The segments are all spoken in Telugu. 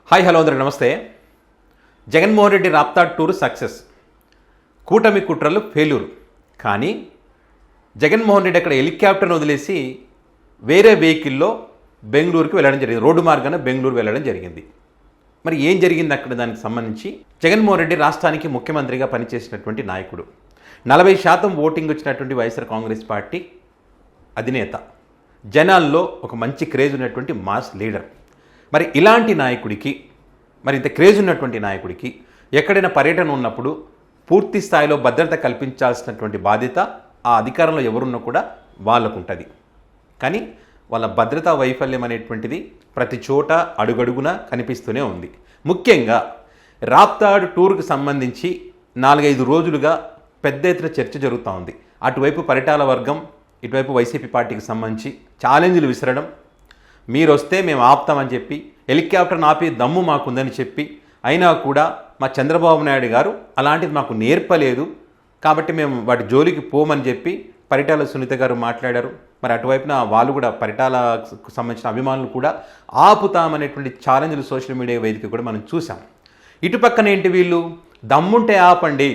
హాయ్ హలో అందరికి నమస్తే. జగన్మోహన్ రెడ్డి రాప్తా టూర్ సక్సెస్, కూటమి కుట్రలు ఫెయిల్యూర్. కానీ జగన్మోహన్ రెడ్డి అక్కడ హెలికాప్టర్ను వదిలేసి వేరే వెహికల్లో బెంగళూరుకి వెళ్ళడం జరిగింది, రోడ్డు మార్గాన బెంగళూరు వెళ్ళడం జరిగింది. మరి ఏం జరిగింది అక్కడ? దానికి సంబంధించి జగన్మోహన్ రెడ్డి రాష్ట్రానికి ముఖ్యమంత్రిగా పనిచేసినటువంటి నాయకుడు, 40% ఓటింగ్ వచ్చినటువంటి వైఎస్ఆర్ కాంగ్రెస్ పార్టీ అధినేత, జనాల్లో ఒక మంచి క్రేజ్ ఉన్నటువంటి మాస్ లీడర్. మరి ఇలాంటి నాయకుడికి, మరి ఇంత క్రేజ్ ఉన్నటువంటి నాయకుడికి ఎక్కడైనా పర్యటన ఉన్నప్పుడు పూర్తి స్థాయిలో భద్రత కల్పించాల్సినటువంటి బాధ్యత ఆ అధికారంలో ఎవరున్నా కూడా వాళ్ళకు ఉంటుంది. కానీ వాళ్ళ భద్రతా వైఫల్యం అనేటువంటిది ప్రతి చోట అడుగడుగునా కనిపిస్తూనే ఉంది. ముఖ్యంగా రాప్తాడ్ టూర్కి సంబంధించి 4-5 రోజులుగా పెద్ద ఎత్తున చర్చ జరుగుతూ ఉంది. అటువైపు పరిటాల వర్గం, ఇటువైపు వైసీపీ పార్టీకి సంబంధించి ఛాలెంజ్లు విసరడం, మీరు వస్తే మేము ఆపుతామని చెప్పి, హెలికాప్టర్ని ఆపే దమ్ము మాకుందని చెప్పి, అయినా కూడా మా చంద్రబాబు నాయుడు గారు అలాంటిది మాకు నేర్పలేదు కాబట్టి మేము వాటి జోలికి పోమని చెప్పి పరిటాల సునీత గారు మాట్లాడారు. మరి అటువైపున వాళ్ళు కూడా, పరిటాలకు సంబంధించిన అభిమానులు కూడా ఆపుతామనేటువంటి ఛాలెంజ్లు సోషల్ మీడియా వేదిక కూడా మనం చూసాం. ఇటుపక్కన ఏంటి, వీళ్ళు దమ్ముంటే ఆపండి,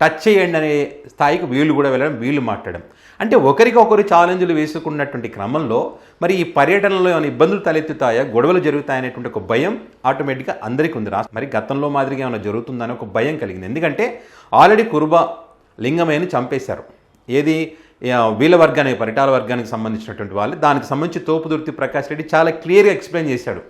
టచ్ చేయండి అనే స్థాయికి వీళ్ళు కూడా వెళ్ళడం, వీళ్ళు మాట్లాడడం. అంటే ఒకరికొకరు ఛాలెంజ్లు వేసుకున్నటువంటి క్రమంలో మరి ఈ పర్యటనలో ఏమైనా ఇబ్బందులు తలెత్తుతాయా, గొడవలు జరుగుతాయనేటువంటి ఒక భయం ఆటోమేటిక్గా అందరికీ ఉంది. మరి గతంలో మాదిరిగా ఏమైనా జరుగుతుందని ఒక భయం కలిగింది. ఎందుకంటే ఆల్రెడీ కురుబా లింగమయ్యని చంపేశారు. ఏది, వీళ్ళ వర్గానికి, పరిటాల వర్గానికి సంబంధించినటువంటి వాళ్ళు. దానికి సంబంధించి తోపుదుర్తి ప్రకాష్ రెడ్డి చాలా క్లియర్గా ఎక్స్ప్లెయిన్ చేశాడు.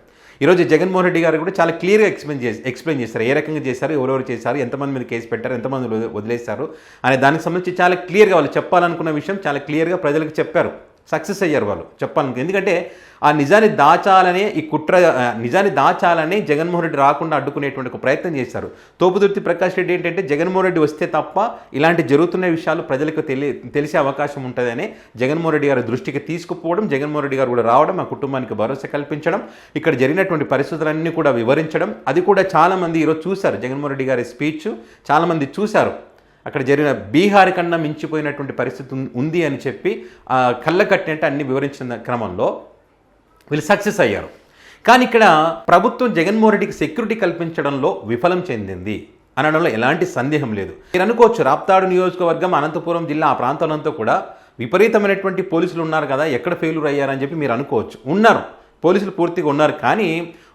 ఈరోజు జగన్మోహన్ రెడ్డి గారు కూడా చాలా క్లియర్గా ఎక్స్ప్లెయిన్ చేశారు. ఏ రకంగా చేశారు, ఎవరెవరు చేశారు, ఎంతమంది మీద కేసు పెట్టారు, ఎంతమంది వదిలేశారు అనే దానికి సంబంధించి చాలా క్లియర్గా వాళ్ళు చెప్పాలనుకున్న విషయం చాలా క్లియర్గా ప్రజలకు చెప్పారు. సక్సెస్ అయ్యారు వాళ్ళు చెప్పాలనుకుంది. ఎందుకంటే ఆ నిజాన్ని దాచాలని జగన్మోహన్ రెడ్డి రాకుండా అడ్డుకునేటువంటి ఒక ప్రయత్నం చేశారు. తోపుదుర్తి ప్రకాష్ రెడ్డి ఏంటంటే జగన్మోహన్ రెడ్డి వస్తే తప్ప ఇలాంటి జరుగుతున్న విషయాలు ప్రజలకు తెలిసే అవకాశం ఉంటుందని జగన్మోహన్ రెడ్డి గారి దృష్టికి తీసుకుపోవడం, జగన్మోహన్ రెడ్డి గారు కూడా రావడం, ఆ కుటుంబానికి భరోసా కల్పించడం, ఇక్కడ జరిగినటువంటి పరిస్థితులన్నీ కూడా వివరించడం. అది కూడా చాలామంది ఈరోజు చూశారు. జగన్మోహన్ రెడ్డి గారి స్పీచ్ చాలామంది చూశారు. అక్కడ జరిగిన బీహార్ కన్నా మించిపోయినటువంటి పరిస్థితి ఉంది అని చెప్పి కళ్ళ కట్టినట్టు అన్ని వివరించిన క్రమంలో వీళ్ళు సక్సెస్ అయ్యారు. కానీ ఇక్కడ ప్రభుత్వం జగన్మోహన్ రెడ్డికి సెక్యూరిటీ కల్పించడంలో విఫలం చెందింది అనడంలో ఎలాంటి సందేహం లేదు. మీరు అనుకోవచ్చు, రాప్తాడు నియోజకవర్గం, అనంతపురం జిల్లా, ఆ ప్రాంతాలంతా కూడా విపరీతమైనటువంటి పోలీసులు ఉన్నారు కదా, ఎక్కడ ఫెయిల్యూర్ అయ్యారని చెప్పి మీరు అనుకోవచ్చు. ఉన్నారు, పోలీసులు పూర్తిగా ఉన్నారు. కానీ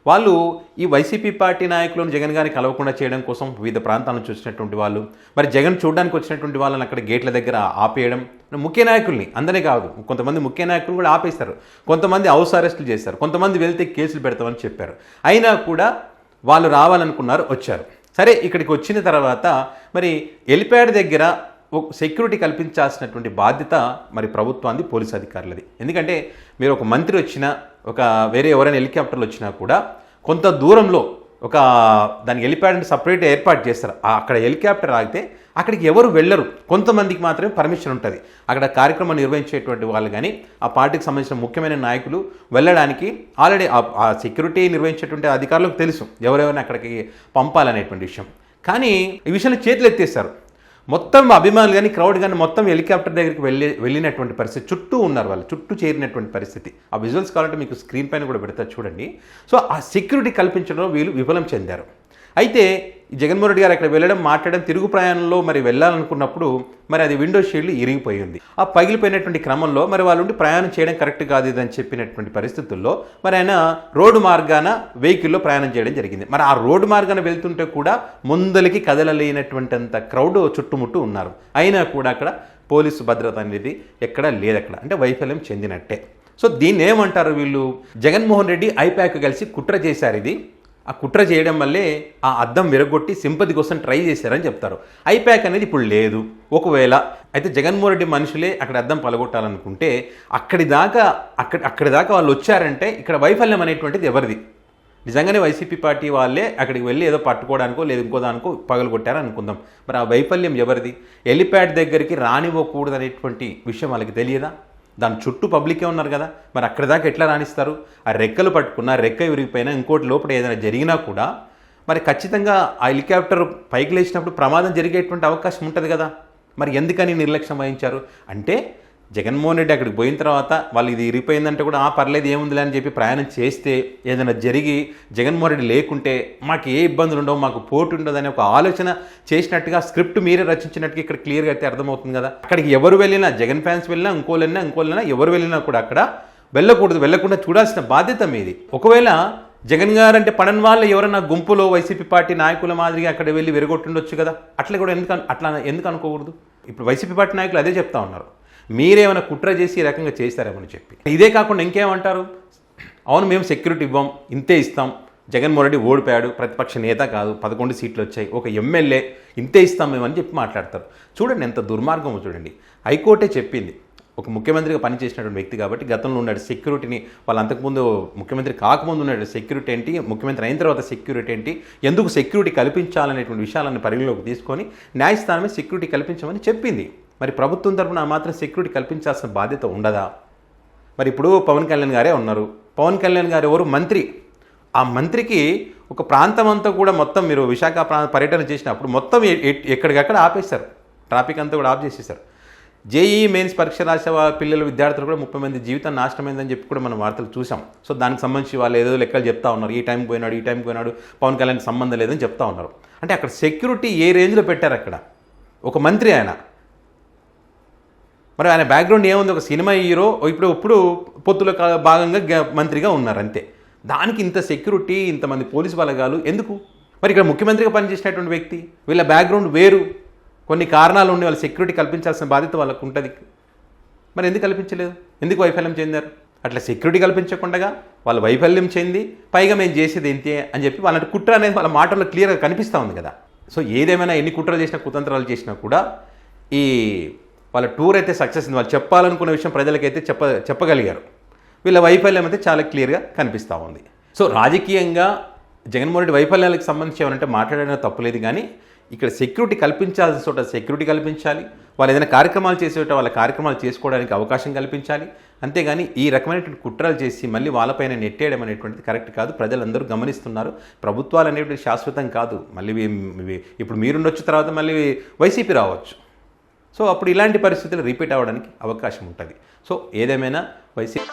వాళ్ళు ఈ వైసీపీ పార్టీ నాయకులను జగన్ గారిని కలవకుండా చేయడం కోసం వివిధ ప్రాంతాలను చూసినటువంటి వాళ్ళు, మరి జగన్ చూడడానికి వచ్చినటువంటి వాళ్ళని అక్కడ గేట్ల దగ్గర ఆపేయడం, ముఖ్య నాయకుల్ని, అందరినీ కాదు, కొంతమంది ముఖ్య నాయకులు కూడా ఆపేస్తారు, కొంతమంది హౌస్ అరెస్టులు చేశారు, కొంతమంది వెళ్తే కేసులు పెడతామని చెప్పారు. అయినా కూడా వాళ్ళు రావాలనుకున్నారు, వచ్చారు. సరే, ఇక్కడికి వచ్చిన తర్వాత మరి హెలిప్యాడ్ దగ్గర సెక్యూరిటీ కల్పించాల్సినటువంటి బాధ్యత మరి ప్రభుత్వాన్ని, పోలీసు అధికారులది. ఎందుకంటే మీరు ఒక మంత్రి వచ్చినా, ఒక వేరే ఎవరైనా హెలికాప్టర్లు వచ్చినా కూడా కొంత దూరంలో ఒక దానికి హెలిప్యాడ్ సపరేట్ ఏర్పాటు చేస్తారు. అక్కడ హెలికాప్టర్ ఆగితే అక్కడికి ఎవరు వెళ్ళరు, కొంతమందికి మాత్రమే పర్మిషన్ ఉంటుంది. అక్కడ కార్యక్రమం నిర్వహించేటువంటి వాళ్ళు కానీ, ఆ పార్టీకి సంబంధించిన ముఖ్యమైన నాయకులు వెళ్ళడానికి ఆల్రెడీ ఆ సెక్యూరిటీ నిర్వహించేటువంటి అధికారులకు తెలుసు ఎవరెవరిని అక్కడికి పంపాలనేటువంటి విషయం. కానీ ఈ విషయంలో చేతులు ఎత్తేస్తారు. మొత్తం అభిమానులు కానీ, క్రౌడ్ కానీ మొత్తం హెలికాప్టర్ దగ్గరికి వెళ్ళినటువంటి పరిస్థితి, చుట్టూ ఉన్నారు, వాళ్ళు చుట్టూ చేరినటువంటి పరిస్థితి. ఆ విజువల్స్ కావాలంటే మీకు స్క్రీన్ పైన కూడా పెడతారు, చూడండి. సో ఆ సెక్యూరిటీ కల్పించడంలో వీళ్ళు విఫలం చెందారు. అయితే జగన్మోహన్ రెడ్డి గారు అక్కడ వెళ్ళడం, మాట్లాడడం, తిరుగు ప్రయాణంలో మరి వెళ్ళాలనుకున్నప్పుడు మరి అది విండో షీల్డ్ ఇరిగిపోయింది. ఆ పగిలిపోయినటువంటి క్రమంలో మరి వాళ్ళు ఉండి ప్రయాణం చేయడం కరెక్ట్ కాదు ఇదని చెప్పినటువంటి పరిస్థితుల్లో మరి ఆయన రోడ్డు మార్గాన వెహికల్లో ప్రయాణం చేయడం జరిగింది. మరి ఆ రోడ్డు మార్గాన వెళ్తుంటే కూడా ముందలికి కదలలేనటువంటి అంత క్రౌడ్ చుట్టుముట్టు ఉన్నారు. అయినా కూడా అక్కడ పోలీసు భద్రత అనేది ఎక్కడా లేదక్కడ, అంటే వైఫల్యం చెందినట్టే. సో దీన్ని ఏమంటారు వీళ్ళు, జగన్మోహన్ రెడ్డి ఐపాక్ కలిసి కుట్ర చేశారు. ఇది ఆ కుట్ర చేయడం వల్లే ఆ అద్దం విరగొట్టి సింపతి కోసం ట్రై చేశారని చెప్తారు. ఐపాక్ అనేది ఇప్పుడు లేదు. ఒకవేళ అయితే జగన్మోహన్ రెడ్డి మనుషులే అక్కడ అద్దం పలగొట్టాలనుకుంటే అక్కడి దాకా వాళ్ళు వచ్చారంటే ఇక్కడ వైఫల్యం అనేటువంటిది ఎవరిది? నిజంగానే వైసీపీ పార్టీ వాళ్ళే అక్కడికి వెళ్ళి ఏదో పట్టుకోవడానికో లేదు ఇంకో దానికో పగలగొట్టారని అనుకుందాం. మరి ఆ వైఫల్యం ఎవరిది? హెలిప్యాడ్ దగ్గరికి రానివ్వకూడదు అనేటువంటి విషయం వాళ్ళకి తెలియదా? దాని చుట్టూ పబ్లికే ఉన్నారు కదా, మరి అక్కడి దాకా ఎట్లా రాణిస్తారు? ఆ రెక్కలు పట్టుకున్నా, రెక్క విరిగిపోయినా, ఇంకోటి లోపల ఏదైనా జరిగినా కూడా మరి ఖచ్చితంగా ఆ హెలికాప్టర్ పైకి లేచినప్పుడు ప్రమాదం జరిగేటువంటి అవకాశం ఉంటుంది కదా. మరి ఎందుకని నిర్లక్ష్యం వహించారు? అంటే జగన్మోహన్ రెడ్డి అక్కడికి పోయిన తర్వాత వాళ్ళు ఇది ఇరిపోయిందంటే కూడా పర్లేదు ఏముందిలే అని చెప్పి ప్రయాణం చేస్తే ఏదైనా జరిగి జగన్మోహన్ రెడ్డి లేకుంటే మాకు ఏ ఇబ్బందులు ఉండవు, మాకు పోటు ఉండదు అనే ఒక ఆలోచన చేసినట్టుగా స్క్రిప్ట్ మీరే రచించినట్టుగా ఇక్కడ క్లియర్గా అయితే అర్థమవుతుంది కదా. అక్కడికి ఎవరు వెళ్ళినా, జగన్ ఫ్యాన్స్ వెళ్ళినా, ఇంకోళ్ళైనా ఎవరు వెళ్ళినా కూడా అక్కడ వెళ్ళకుండా చూడాల్సిన బాధ్యత మీది. ఒకవేళ జగన్ గారు అంటే పడని వాళ్ళు ఎవరైనా గుంపులో వైసీపీ పార్టీ నాయకుల మాదిరిగా అక్కడ వెళ్ళి విరగొట్టుండొచ్చు కదా. అట్లా కూడా ఎందుకు అనుకోకూడదు? ఇప్పుడు వైసీపీ పార్టీ నాయకులు అదే చెప్తా ఉన్నారు, మీరేమైనా కుట్ర చేసి ఈ రకంగా చేస్తారేమని చెప్పి. ఇదే కాకుండా ఇంకేమంటారు, అవును మేము సెక్యూరిటీ ఇవ్వం, ఇంతే ఇస్తాం, జగన్మోహన్ రెడ్డి ఓడిపోయాడు, ప్రతిపక్ష నేత కాదు, 11 సీట్లు వచ్చాయి, ఒక ఎమ్మెల్యే, ఇంతే ఇస్తాం మేమని చెప్పి మాట్లాడతారు. చూడండి ఎంత దుర్మార్గమో చూడండి. హైకోర్టే చెప్పింది, ఒక ముఖ్యమంత్రిగా పనిచేసినటువంటి వ్యక్తి కాబట్టి గతంలో ఉన్నాడు సెక్యూరిటీని, వాళ్ళు అంతకుముందు ముఖ్యమంత్రి కాకముందు ఉన్నాడు సెక్యూరిటీ ఏంటి, ముఖ్యమంత్రి అయిన తర్వాత సెక్యూరిటీ ఏంటి, ఎందుకు సెక్యూరిటీ కల్పించాలనేటువంటి విషయాలను పరిగణలోకి తీసుకొని న్యాయస్థానమే సెక్యూరిటీ కల్పించమని చెప్పింది. మరి ప్రభుత్వం తరఫున మాత్రం సెక్యూరిటీ కల్పించాల్సిన బాధ్యత ఉండదా? మరి ఇప్పుడు పవన్ కళ్యాణ్ గారే ఉన్నారు, పవన్ కళ్యాణ్ గారు ఎవరు? మంత్రి. ఆ మంత్రికి ఒక ప్రాంతం అంతా కూడా మొత్తం మీరు విశాఖ పర్యటన చేసినప్పుడు మొత్తం ఎక్కడికక్కడ ఆపేశారు, ట్రాఫిక్ అంతా కూడా ఆఫ్ చేసేసారు. జేఈఈ మెయిన్స్ పరీక్ష రాసే పిల్లలు విద్యార్థులు కూడా 30 మంది జీవితం నాశనమైందని చెప్పి కూడా మనం వార్తలు చూసాం. సో దానికి సంబంధించి వాళ్ళు ఏదో లెక్కలు చెప్తా ఉన్నారు, ఈ టైంకి పోయినాడు, పవన్ కళ్యాణ్ సంబంధం లేదని చెప్తా ఉన్నారు. అంటే అక్కడ సెక్యూరిటీ ఏ రేంజ్లో పెట్టారు అక్కడ? ఒక మంత్రి ఆయన, మరి ఆయన బ్యాక్గ్రౌండ్ ఏముంది? ఒక సినిమా హీరో, ఇప్పుడు పొత్తులో భాగంగా మంత్రిగా ఉన్నారు అంతే. దానికి ఇంత సెక్యూరిటీ, ఇంతమంది పోలీసు బలగాలు ఎందుకు? మరి ఇక్కడ ముఖ్యమంత్రిగా పనిచేసినటువంటి వ్యక్తి, వీళ్ళ బ్యాక్గ్రౌండ్ వేరు, కొన్ని కారణాలు ఉండి వాళ్ళు సెక్యూరిటీ కల్పించాల్సిన బాధ్యత వాళ్ళకు ఉంటుంది. మరి ఎందుకు కల్పించలేదు? ఎందుకు వైఫల్యం చెందారు? అట్లా సెక్యూరిటీ కల్పించకుండా వాళ్ళు వైఫల్యం చెంది పైగా మేము చేసేది ఏంటి అని చెప్పి వాళ్ళ కుట్ర అనేది వాళ్ళ మాటల్లో క్లియర్గా కనిపిస్తూ ఉంది కదా. సో ఏదేమైనా ఎన్ని కుట్రలు చేసినా, కుతంత్రాలు చేసినా కూడా ఈ వాళ్ళ టూర్ అయితే సక్సెస్ అయింది. వాళ్ళు చెప్పాలనుకున్న విషయం ప్రజలకైతే చెప్పగలిగారు. వీళ్ళ వైఫల్యం అయితే చాలా క్లియర్గా కనిపిస్తూ ఉంది. సో రాజకీయంగా జగన్మోహన్ రెడ్డి వైఫల్యాలకు సంబంధించి ఏమంటే మాట్లాడడం తప్పులేదు, కానీ ఇక్కడ సెక్యూరిటీ కల్పించాల్సిన చోట సెక్యూరిటీ కల్పించాలి, వాళ్ళు ఏదైనా కార్యక్రమాలు చేసేట వాళ్ళ కార్యక్రమాలు చేసుకోవడానికి అవకాశం కల్పించాలి. అంతేగాని ఈ రకమైనటువంటి కుట్రలు చేసి మళ్ళీ వాళ్ళపైన నెట్టేయడం అనేటువంటిది కరెక్ట్ కాదు. ప్రజలందరూ గమనిస్తున్నారు. ప్రభుత్వాలు అనేటువంటి శాశ్వతం కాదు. మళ్ళీ ఇప్పుడు మీరుండొచ్చు, తర్వాత మళ్ళీ వైసీపీ రావచ్చు. సో అప్పుడు ఇలాంటి పరిస్థితులు రిపీట్ అవ్వడానికి అవకాశం ఉంటుంది. సో ఏదేమైనా వైసీపీ